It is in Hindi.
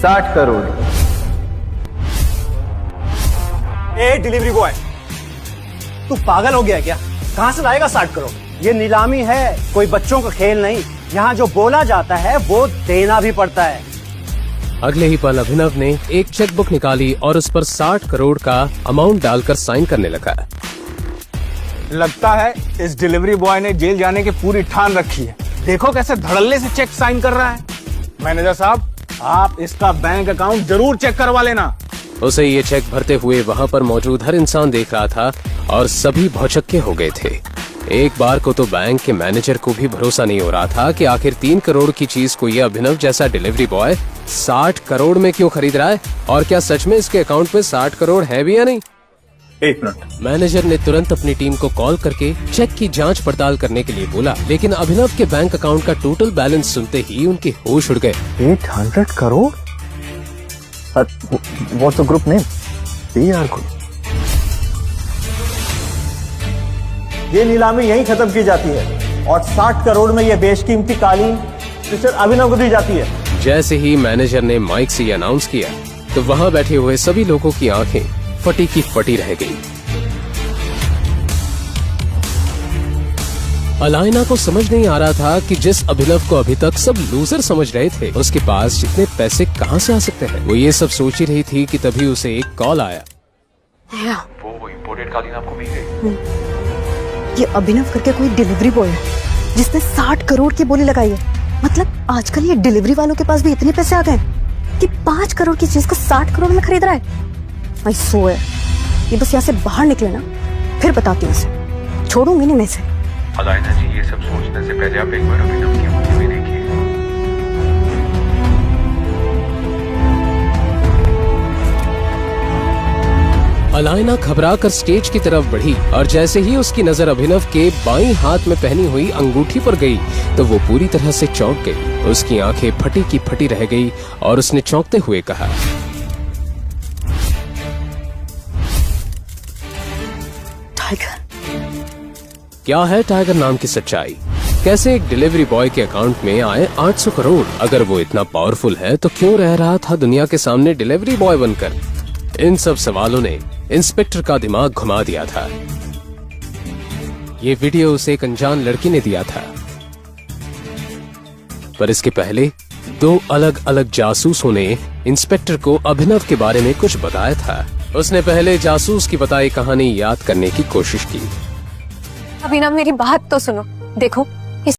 60 करोड़। ए डिलीवरी बॉय, तू पागल हो गया क्या? कहां से लाएगा 60 करोड़? ये नीलामी है, कोई बच्चों का खेल नहीं। यहाँ जो बोला जाता है वो देना भी पड़ता है। अगले ही पल अभिनव ने एक चेकबुक निकाली और उस पर 60 करोड़ का अमाउंट डालकर साइन करने लगा। लगता है इस डिलीवरी बॉय ने जेल जाने की पूरी ठान रखी है। देखो कैसे धड़ल्ले से चेक साइन कर रहा है। मैनेजर साहब, आप इसका बैंक अकाउंट जरूर चेक करवा लेना। उसे ये चेक भरते हुए वहाँ पर मौजूद हर इंसान देख रहा था और सभी भौचक्के हो गए थे। एक बार को तो बैंक के मैनेजर को भी भरोसा नहीं हो रहा था कि आखिर 3 करोड़ की चीज को ये अभिनव जैसा डिलीवरी बॉय 60 करोड़ में क्यों खरीद रहा है, और क्या सच में इसके अकाउंट में 60 करोड़ है भी या नहीं। 1 मिनट। मैनेजर ने तुरंत अपनी टीम को कॉल करके चेक की जांच पड़ताल करने के लिए बोला, लेकिन अभिनव के बैंक अकाउंट का टोटल बैलेंस सुनते ही उनके होश उड़ गए। 800 crore? What's the group name? PR Group। ये नीलामी यहीं खत्म की जाती है और 60 करोड़ में ये बेशकीमती कालीन मिस्टर अभिनव को दी जाती है। जैसे ही मैनेजर ने माइक से अनाउंस किया तो वहाँ बैठे हुए सभी लोगों की आंखें फटी की फटी रह गई। अलाइना को समझ नहीं आ रहा था कि जिस अभिनव को अभी तक सब लूजर समझ रहे थे, उसके पास जितने पैसे कहां से आ सकते हैं। वो ये सब सोच ही रही थी कि तभी उसे एक कॉल आया। वो इम्पोर्टेड कालीन आपको मिल गई। ये अभिनव करके कोई डिलीवरी बॉय है जिसने 60 करोड़ की बोली लगाई है। मतलब आजकल ये डिलीवरी वालों के पास भी इतने पैसे आ गए कि 5 करोड़ की चीज को 60 करोड़ में खरीद रहा है। भाई सो है, ये बस यहाँ से बाहर निकले ना, फिर बताती हूँ उसे। छोड़ूंगी नहीं मैं इसे। अलाइना जी, ये सब सोचने से पहले आप एक बार अभिनव की मूवी देखिए। अलाइना घबराकर स्टेज की तरफ बढ़ी और जैसे ही उसकी नजर अभिनव के बाईं हाथ में पहनी हुई अंगूठी पर गई तो वो पूरी तरह से चौंक गई। उसकी आंखें फटी की फटी रह गई और उसने चौंकते हुए कहा, टाइगर। क्या है टाइगर नाम की सच्चाई? कैसे एक डिलीवरी बॉय के अकाउंट में आए 800 करोड़? अगर वो इतना पावरफुल है तो क्यों रह रहा था दुनिया के सामने डिलीवरी बॉय बनकर? इन सब सवालों ने इंस्पेक्टर का दिमाग घुमा दिया था। ये वीडियो उसे एक अनजान लड़की ने दिया था, पर इसके पहले 2 अलग अलग जासूसों ने इंस्पेक्टर को अभिनव के बारे में कुछ बताया था। उसने पहले जासूस की बताई कहानी याद करने की कोशिश की। अभिनव, मेरी बात तो सुनो। देखो,